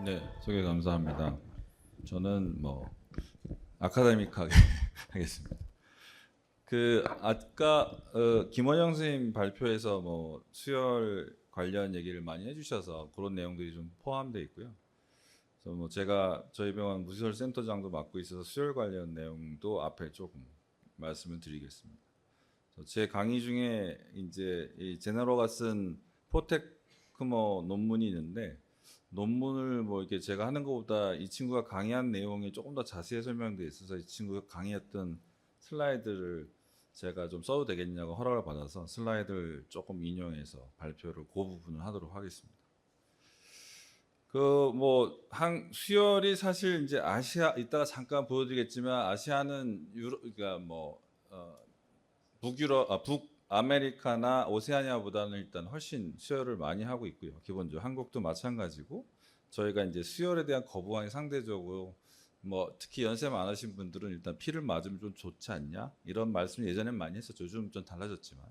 네, 소개 감사합니다. 저는 뭐 아카데믹하게 하겠습니다. 그 아까 김원영 선생님 발표에서 뭐 수열 관련 얘기를 많이 해주셔서 그런 내용들이 좀 포함되어 있고요. 그래서 뭐 제가 저희 병원 무수열 센터장도 맡고 있어서 수열 관련 내용도 앞에 조금 말씀을 드리겠습니다. 그래서 제 강의 중에 이제 이 제너로가 쓴 포테크머 논문이 있는데 논문을 뭐 이렇게 제가 하는 것보다 이 친구가 강의한 내용이 조금 더 자세히 설명되어 있어서 이 친구가 강의했던 슬라이드를 제가 좀 써도 되겠냐고 허락을 받아서 슬라이드를 조금 인용해서 발표를 그 부분을 하도록 하겠습니다. 그 뭐 수열이 사실 이제 아시아 이따가 잠깐 보여드리겠지만 아시아는 그러니까 뭐 북유럽, 북아메리카나 오세아니아보다는 일단 훨씬 수혈을 많이 하고 있고요. 기본적으로 한국도 마찬가지고 저희가 이제 수혈에 대한 거부감이 상대적으로 뭐 특히 연세 많으신 분들은 일단 피를 맞으면 좀 좋지 않냐 이런 말씀 예전엔 많이 했었죠. 요즘 좀 달라졌지만.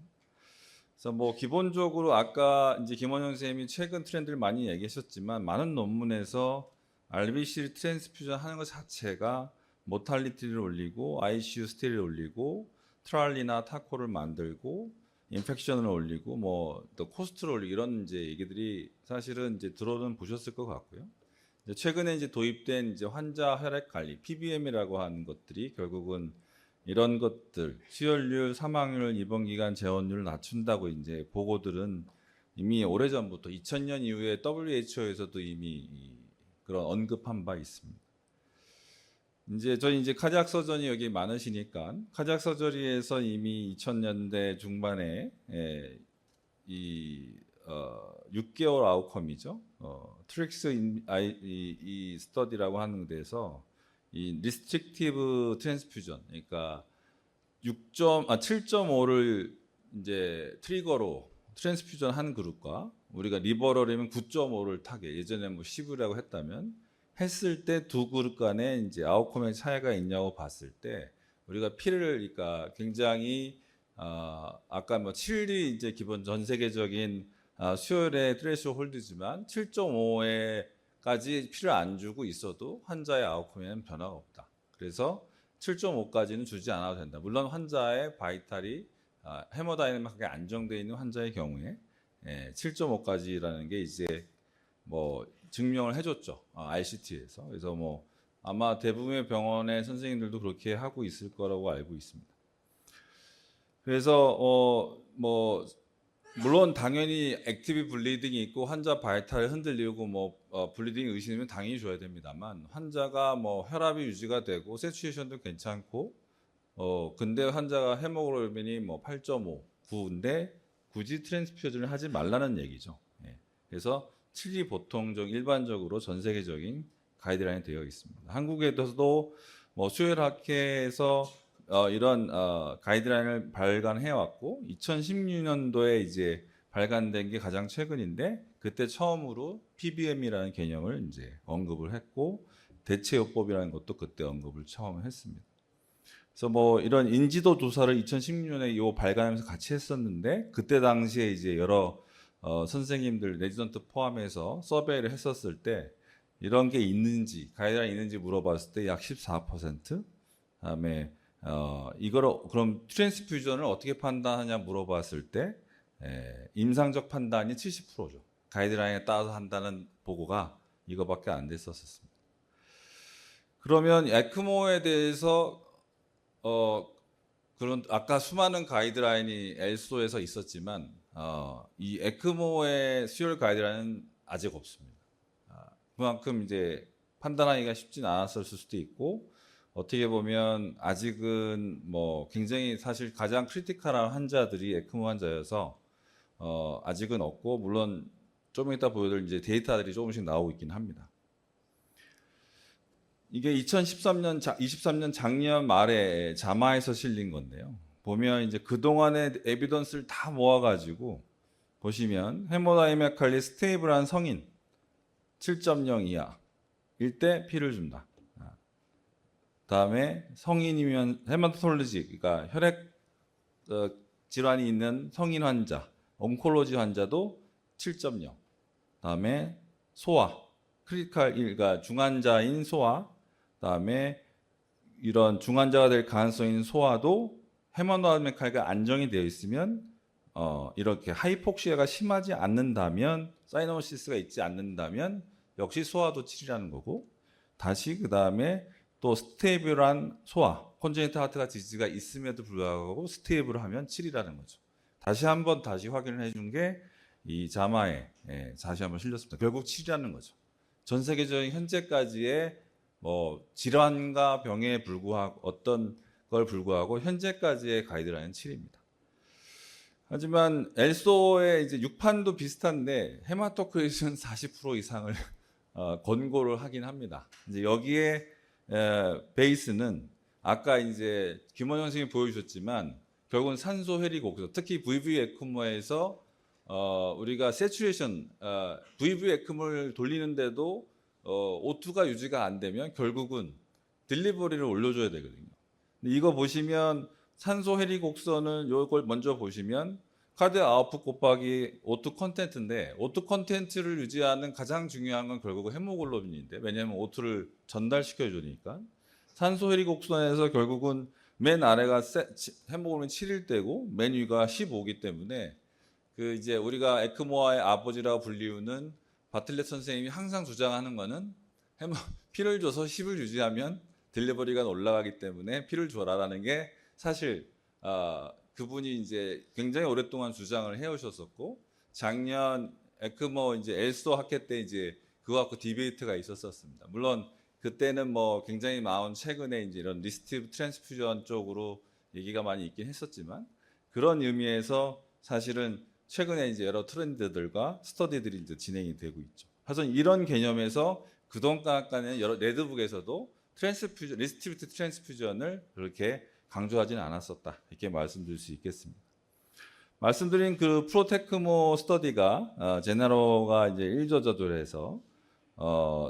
그래서 뭐 기본적으로 아까 이제 김원영 선생님이 최근 트렌드를 많이 얘기하셨지만 많은 논문에서 RBC 트랜스퓨전 하는 것 자체가 모탈리티를 올리고 ICU 스테이를 올리고 트랄리나 타코를 만들고 인펙션을 올리고 뭐 또 코스트를 올리고 이런 이제 얘기들이 사실은 이제 들어는 보셨을 것 같고요. 이제 최근에 이제 도입된 이제 환자 혈액 관리 PBM이라고 하는 것들이 결국은 이런 것들 수혈률, 사망률, 입원 기간, 재원율을 낮춘다고 이제 보고들은 이미 오래전부터 2000년 이후에 WHO에서도 이미 그런 언급한 바 있습니다. 이제 저희 이제 카디악 서전이 여기 많으시니까 카디악 서저리에서 이미 2000년대 중반에 이 6개월 아웃컴이죠. 트릭스 이 스터디라고 하는 데서 이 리스트릭티브 트랜스퓨전, 그러니까 7.5를 이제 트리거로 트랜스퓨전 한 그룹과 우리가 리버럴이면 9.5를 타게 예전에 뭐 10이라고 했다면 했을 때 두 그룹 간에 이제 아웃컴의 차이가 있냐고 봤을 때 우리가 피를 그러니까 굉장히 아까 뭐 7이 이제 기본 전 세계적인 수혈의 트레시홀드지만 7.5에까지 피를 안 주고 있어도 환자의 아웃컴에는 변화가 없다. 그래서 7.5까지는 주지 않아도 된다. 물론 환자의 바이탈이 헤모다이내믹하게 안정되어 있는 환자의 경우에 7.5까지라는 게 이제 뭐 증명을 해줬죠. RCT에서. 그래서 뭐 아마 대부분의 병원의 선생님들도 그렇게 하고 있을 거라고 알고 있습니다. 그래서 뭐 물론 당연히 액티브 블리딩이 있고 환자 바이탈이 흔들리고 뭐 블리딩 의심이면 당연히 줘야 됩니다만 환자가 뭐 혈압이 유지가 되고 세츄에이션도 괜찮고 근데 환자가 헤모글로빈이 뭐 8.5, 9인데 굳이 트랜스퓨전을 하지 말라는 얘기죠. 예. 그래서 7이 보통 일반적으로 전 세계적인 가이드라인이 되어 있습니다. 한국에서도 뭐 수혈학회에서 이런 가이드라인을 발간해 왔고 2016년도에 이제 발간된 게 가장 최근인데 그때 처음으로 PBM이라는 개념을 이제 언급을 했고 대체요법이라는 것도 그때 언급을 처음 했습니다. 그래서 뭐 이런 인지도 조사를 2016년에 요 발간하면서 같이 했었는데 그때 당시에 이제 여러 선생님들 레지던트 포함해서 서베이를 했었을 때 이런 게 있는지 가이드라인 있는지 물어봤을 때 약 14%. 그다음에 이거를 그럼 트랜스퓨전을 어떻게 판단하냐 물어봤을 때 임상적 판단이 70%죠. 가이드라인에 따라서 한다는 보고가 이거밖에 안 됐었습니다. 그러면 에크모에 대해서 그런 아까 수많은 가이드라인이 엘소에서 있었지만 이 에크모의 수혈 가이드라인은 아직 없습니다. 그만큼 이제 판단하기가 쉽진 않았을 수도 있고 어떻게 보면 아직은 뭐 굉장히 사실 가장 크리티컬한 환자들이 에크모 환자여서 아직은 없고 물론 좀 이따 보여드릴 이제 데이터들이 조금씩 나오고 있긴 합니다. 이게 23년 작년 말에 자마에서 실린 건데요. 보면 이제 그동안의 에비던스를 다 모아가지고 보시면 헤모다이메칼리 스테이블한 성인 7.0 이하일 때 피를 준다. 다음에 성인이면 헤마토톨로지, 그러니까 혈액 질환이 있는 성인 환자, 옹콜로지 환자도 7.0. 다음에 소아, 크리티컬 그러니까 중환자인 소화, 그다음에 이런 중환자가 될 가능성인 소화도 헤모다이나믹하게 안정이 되어 있으면 이렇게 하이폭시아가 심하지 않는다면 사이노시스가 있지 않는다면 역시 소화도 치료라는 거고 다시 그 다음에 또 스테이블한 소화 콘제니탈 하트가 디지가 있음에도 불구하고 스테이블하면 7이라는 거죠. 다시 한번 다시 확인을 해준 게 이 자마에 다시 한번 실렸습니다. 결국 7이라는 거죠. 전 세계적인 현재까지의 뭐 질환과 병에 불구하고 어떤 걸 불구하고 현재까지의 가이드라인은 7입니다. 하지만 엘소의 이제 6판도 비슷한데 헤마토크리트는 40% 이상을 권고를 하긴 합니다. 이제 여기에 베이스는 아까 이제 김원영 선생님이 보여주셨지만 결국은 산소 회리 곡소, 특히 VV 에크모에서 우리가 세츄레이션 VV 에크모를 돌리는데도 O2가 유지가 안 되면 결국은 딜리버리를 올려줘야 되거든요. 근데 이거 보시면 산소 회리 곡선은 이걸 먼저 보시면 카드 아웃풋 곱하기 O2 컨텐츠인데 O2 컨텐츠를 유지하는 가장 중요한 건 결국은 헤모글로빈인데 왜냐하면 O2를 전달시켜 주니까 산소 회리 곡선에서 결국은 맨 아래가 헤모글로빈 7일 때고 맨 위가 15이기 때문에 그 이제 우리가 에크모아의 아버지라고 불리우는 바틀렛 선생님이 항상 주장하는 거는 피를 줘서 10을 유지하면 딜리버리가 올라가기 때문에 피를 줘라라는 게 사실 그분이 이제 굉장히 오랫동안 주장을 해오셨었고 작년 에크모 이제 엘소 학회 때 이제 그거 갖고 디베이트가 있었습니다. 물론 그때는 뭐 굉장히 최근에 이제 이런 리스티브 트랜스퓨전 쪽으로 얘기가 많이 있긴 했었지만 그런 의미에서 사실은 최근에 이제 여러 트렌드들과 스터디들이 이제 진행이 되고 있죠. 그래서 이런 개념에서 그동안까지는 여러 레드북에서도 리스티브 트랜스퓨전을 그렇게 강조하지는 않았었다. 이렇게 말씀드릴 수 있겠습니다. 말씀드린 그 프로테크모 스터디가 제네로가 이제 1저자들에서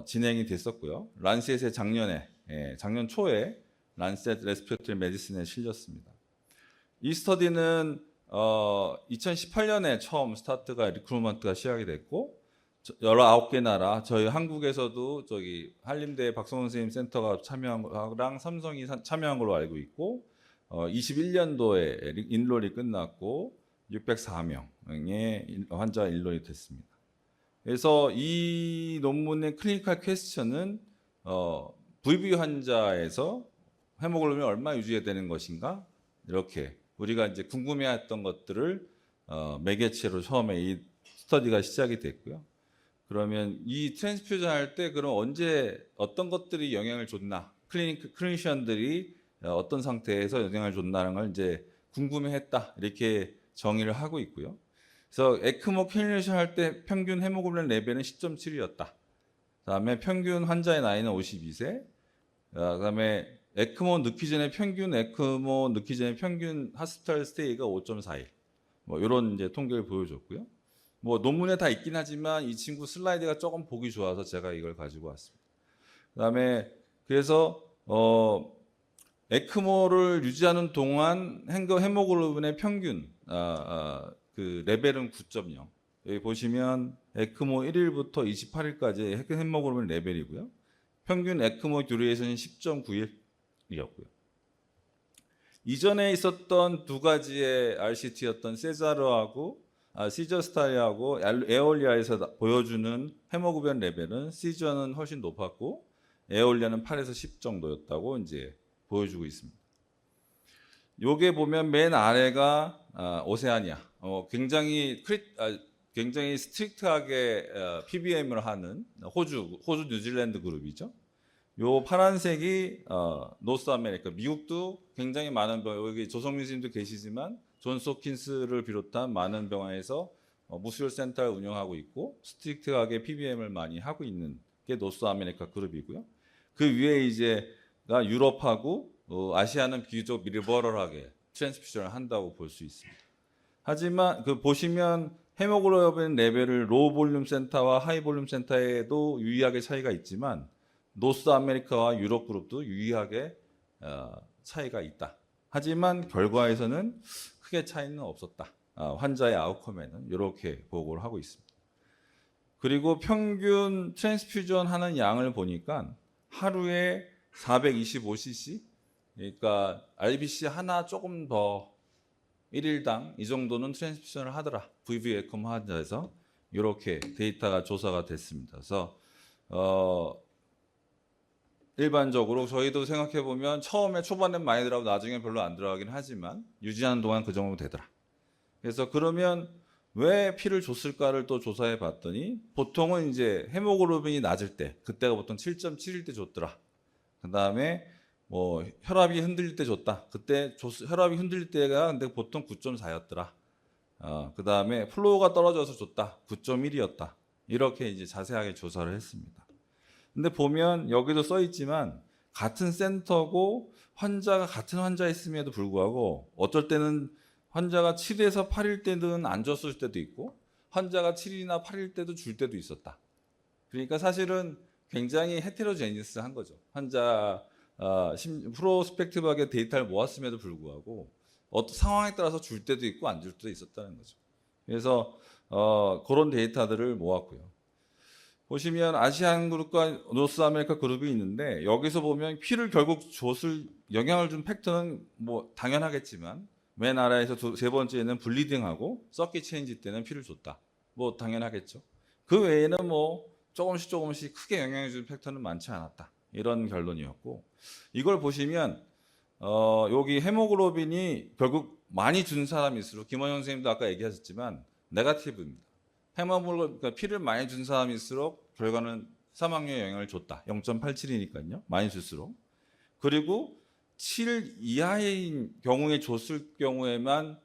진행이 됐었고요. 란셋에 작년 초에 란셋 레스피레이터리 메디슨에 실렸습니다. 이 스터디는 2018년에 처음 리크루먼트가 시작이 됐고 19개 나라 저희 한국에서도 저기 한림대 박성원 선생님 센터가 참여한 거랑 삼성이 참여한 걸로 알고 있고 21년도에 인롤이 끝났고 604명의 환자 인롤이 됐습니다. 그래서 이 논문의 클리니컬 퀘스천은 VV 환자에서 헤모글로빈이 얼마 유지해야 되는 것인가 이렇게 우리가 이제 궁금해했던 것들을 매개체로 처음에 이 스터디가 시작이 됐고요. 그러면 이 트랜스퓨전 할 때 그럼 언제 어떤 것들이 영향을 줬나? 클리니션들이 어떤 상태에서 영향을 줬나라는 걸 이제 궁금해했다 이렇게 정의를 하고 있고요. 그래서 에크모 캐뉼션 할 때 평균 헤모글로빈 레벨은 10.7이었다. 그다음에 평균 환자의 나이는 52세. 그다음에 에크모 넣기 전에 평균 하스피탈 스테이가 5.41. 뭐 이런 이제 통계를 보여줬고요. 뭐 논문에 다 있긴 하지만 이 친구 슬라이드가 조금 보기 좋아서 제가 이걸 가지고 왔습니다. 그다음에 그래서 에크모를 유지하는 동안 헤모글로빈의 평균 그 레벨은 9.0. 여기 보시면 에크모 1일부터 28일까지 헤모글로빈 레벨이고요. 평균 에크모 듀레이션이 10.9일이었고요. 이전에 있었던 두 가지의 RCT였던 시저스타리하고 에올리아에서 보여주는 헤모글로빈 레벨은 시저는 훨씬 높았고 에올리아는 8에서 10 정도였다고 이제 보여주고 있습니다. 요게 보면 맨 아래가 오세아니아, 굉장히 스트릭트하게 PBM을 하는 호주 뉴질랜드 그룹이죠. 요 파란색이 노스 아메리카, 미국도 굉장히 많은 여기 조성민 선생님도 계시지만 존스 홉킨스를 비롯한 많은 병원에서 무수혈 센터를 운영하고 있고 스트릭트하게 PBM을 많이 하고 있는 게 노스 아메리카 그룹이고요. 그 위에 이제가 유럽하고 아시아는 비교적 리버럴하게 트랜스퓨전을 한다고 볼 수 있습니다. 하지만 그 보시면 헤모글로빈 레벨을 로우 볼륨 센터와 하이 볼륨 센터에도 유의하게 차이가 있지만 노스 아메리카와 유럽 그룹도 유의하게 차이가 있다. 하지만 결과에서는 크게 차이는 없었다. 환자의 아웃컴에는 이렇게 보고를 하고 있습니다. 그리고 평균 트랜스퓨전 하는 양을 보니까 하루에 425cc, 그러니까 RBC 하나 조금 더 1일당 이 정도는 트랜스퓨전을 하더라. VV 에컴 환자에서 이렇게 데이터가 조사가 됐습니다. 그래서 일반적으로 저희도 생각해 보면 처음에 초반엔 많이 들어가고 나중에 별로 안 들어가긴 하지만 유지하는 동안 그 정도 되더라. 그래서 그러면 왜 피를 줬을까를 또 조사해 봤더니 보통은 이제 헤모글로빈이 낮을 때 그때가 보통 7.7일 때 줬더라. 그다음에 뭐 혈압이 흔들릴 때 줬다. 그때 혈압이 흔들릴 때가 근데 보통 9.4였더라. 그다음에 플로우가 떨어져서 줬다. 9.1이었다. 이렇게 이제 자세하게 조사를 했습니다. 근데 보면 여기도 써 있지만 같은 센터고 환자가 같은 환자였음에도 불구하고 어쩔 때는 환자가 7에서 8일 때는 안 줬을 때도 있고 환자가 7이나 8일 때도 줄 때도 있었다. 그러니까 사실은 굉장히 헤테로제니스한 거죠. 환자 프로스펙티브하게 데이터를 모았음에도 불구하고 어떤 상황에 따라서 줄 때도 있고 안 줄 때도 있었다는 거죠. 그래서 그런 데이터들을 모았고요. 보시면 아시안 그룹과 노스 아메리카 그룹이 있는데 여기서 보면 피를 결국 영향을 준 팩터는 뭐 당연하겠지만 맨 아래에서 세 번째는 블리딩하고 서킷 체인지 때는 피를 줬다. 뭐 당연하겠죠. 그 외에는 뭐 조금씩 크게 영향을 준 팩터는 많지 않았다. 이런 결론이었고 이걸 보시면 여기 헤모글로빈이 결국 많이 준 사람일수록 김원영 선생님도 아까 얘기하셨지만 네거티브입니다. 그러니까 피를 많이 준 사람일수록 결과는 사망률에 영향을 줬다. 0.87이니까요. 많이 줄수록. 그리고 7 이하인 경우에 줬을 경우에만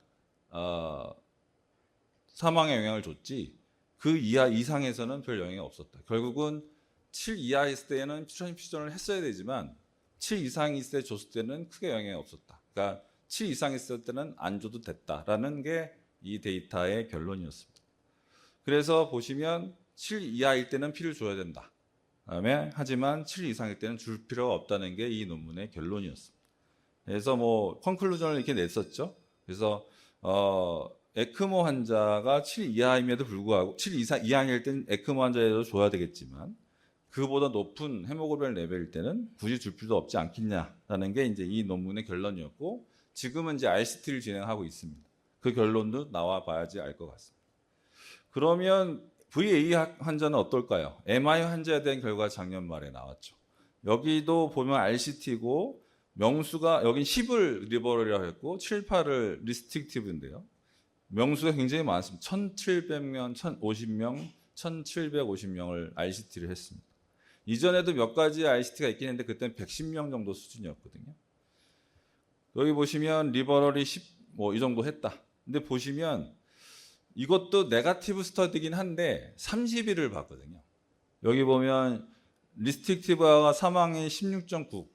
사망에 영향을 줬지 그 이하 이상에서는 별 영향이 없었다. 결국은 7 이하 있을 때는 트랜스퓨전을 했어야 되지만 7 이상 있을 때 줬을 때는 크게 영향이 없었다. 그러니까 7 이상 있을 때는 안 줘도 됐다라는 게 이 데이터의 결론이었습니다. 그래서 보시면 7 이하일 때는 피를 줘야 된다. 그다음에 하지만 7 이상일 때는 줄 필요가 없다는 게 이 논문의 결론이었습니다. 그래서 뭐 컨클루전을 이렇게 냈었죠. 그래서 에크모 환자가 7 이하임에도 불구하고 7 이상일 때는 에크모 환자에도 줘야 되겠지만 그보다 높은 헤모글로빈 레벨일 때는 굳이 줄 필요도 없지 않겠냐라는 게 이제 이 논문의 결론이었고 지금은 이제 RCT를 진행하고 있습니다. 그 결론도 나와 봐야지 알 것 같습니다. 그러면 VA 환자는 어떨까요? MI 환자에 대한 결과가 작년 말에 나왔죠. 여기도 보면 RCT고 명수가 여긴 10을 리버럴이라고 했고 7, 8을 리스트릭티브인데요. 명수가 굉장히 많습니다. 1,700명, 1,050명, 1,750명을 RCT를 했습니다. 이전에도 몇 가지 RCT가 있긴 했는데 그때는 110명 정도 수준이었거든요. 여기 보시면 리버럴이 10 뭐 이 정도 했다. 근데 보시면 이것도 네거티브 스터디긴 한데 30일을 봤거든요. 여기 보면 리스트릭티브가 사망이 16.9,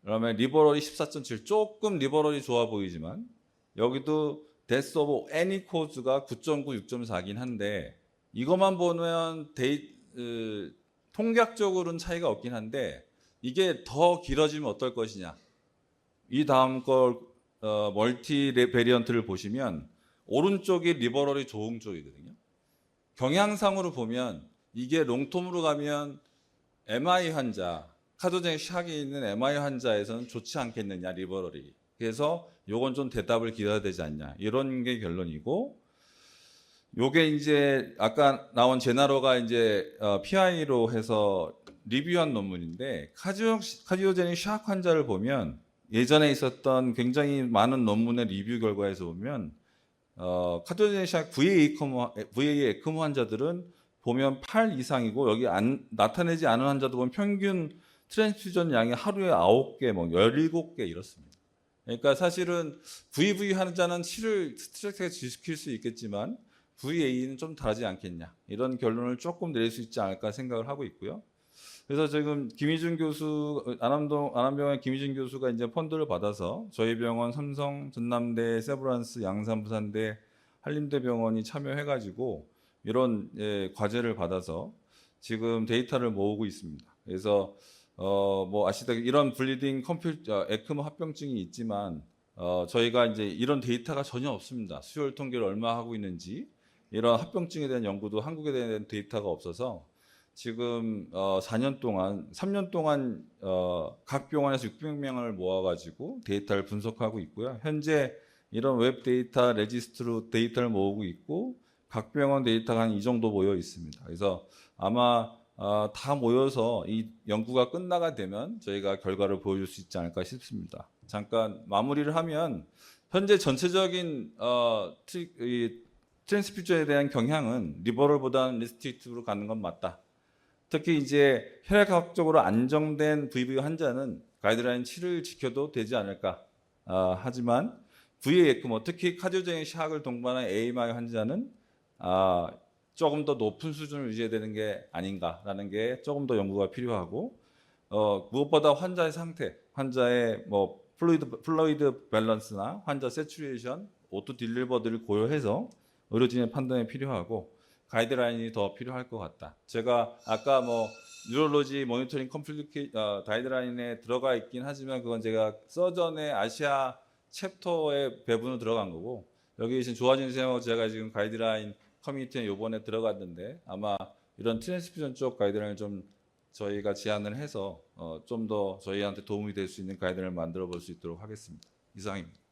그다음에 리버럴이 14.7, 조금 리버럴이 좋아 보이지만 여기도 데스 오브 애니 코즈가 9.9, 6.4긴 한데 이것만 보면 통계학적으로는 차이가 없긴 한데 이게 더 길어지면 어떨 것이냐. 이 다음 걸 멀티 베리언트를 보시면 오른쪽이 리버럴이 좋은 쪽이거든요. 경향상으로 보면 이게 롱텀으로 가면 MI 환자, 카드오제닉 샥이 있는 MI 환자에서는 좋지 않겠느냐, 리버럴이. 그래서 요건 좀 대답을 기다려야 되지 않냐. 이런 게 결론이고, 요게 이제 아까 나온 제나로가 이제 PI로 해서 리뷰한 논문인데, 카디오제닉 샥 환자를 보면 예전에 있었던 굉장히 많은 논문의 리뷰 결과에서 보면 카디오제닉 샥 VA 에크모 환자들은 보면 8 이상이고 여기 나타내지 않은 환자도 보면 평균 트랜스퓨전 양이 하루에 9개, 뭐 17개 이렇습니다. 그러니까 사실은 VV 환자는 스트레스가 지킬 수 있겠지만 VA는 좀 다르지 않겠냐. 이런 결론을 조금 내릴 수 있지 않을까 생각을 하고 있고요. 그래서 지금 김희준 교수, 안암병원 김희준 교수가 이제 펀드를 받아서 저희 병원, 삼성, 전남대, 세브란스, 양산부산대, 한림대병원이 참여해가지고 이런 과제를 받아서 지금 데이터를 모으고 있습니다. 그래서 뭐 아시다시피 이런 블리딩 에크모 합병증이 있지만 저희가 이제 이런 데이터가 전혀 없습니다. 수혈 통계를 얼마 하고 있는지 이런 합병증에 대한 연구도 한국에 대한 데이터가 없어서 지금 4년 동안, 3년 동안 각 병원에서 600명을 모아가지고 데이터를 분석하고 있고요. 현재 이런 웹 데이터 레지스트로 데이터를 모으고 있고 각 병원 데이터가 한 이 정도 모여 있습니다. 그래서 아마 다 모여서 이 연구가 끝나가 되면 저희가 결과를 보여줄 수 있지 않을까 싶습니다. 잠깐 마무리를 하면 현재 전체적인 이 트랜스퓨저에 대한 경향은 리버럴보다는 리스트릭티브로 가는 건 맞다. 특히 이제 혈액학적으로 안정된 VV 환자는 가이드라인 7을 지켜도 되지 않을까. 하지만 VA 에크모, 특히 카디오적인 샥을 동반한 AMI 환자는 조금 더 높은 수준을 유지해야 되는 게 아닌가라는 게 조금 더 연구가 필요하고 무엇보다 환자의 상태, 환자의 뭐 플루이드 밸런스나 환자 세츄레이션, 오토 딜리버드를 고려해서 의료진의 판단이 필요하고 가이드라인이 더 필요할 것 같다. 제가 아까 뭐 뉴럴로지 모니터링 컴플리케 가이드라인에 들어가 있긴 하지만 그건 제가 서전의 아시아 챕터의 배분으로 들어간 거고 여기 계신 조하진 선생님하고 제가 지금 가이드라인 커뮤니티에 요번에 들어갔는데 아마 이런 트랜스퓨전 쪽 가이드라인을 좀 저희가 제안을 해서 좀 더 저희한테 도움이 될 수 있는 가이드라인을 만들어 볼 수 있도록 하겠습니다. 이상입니다.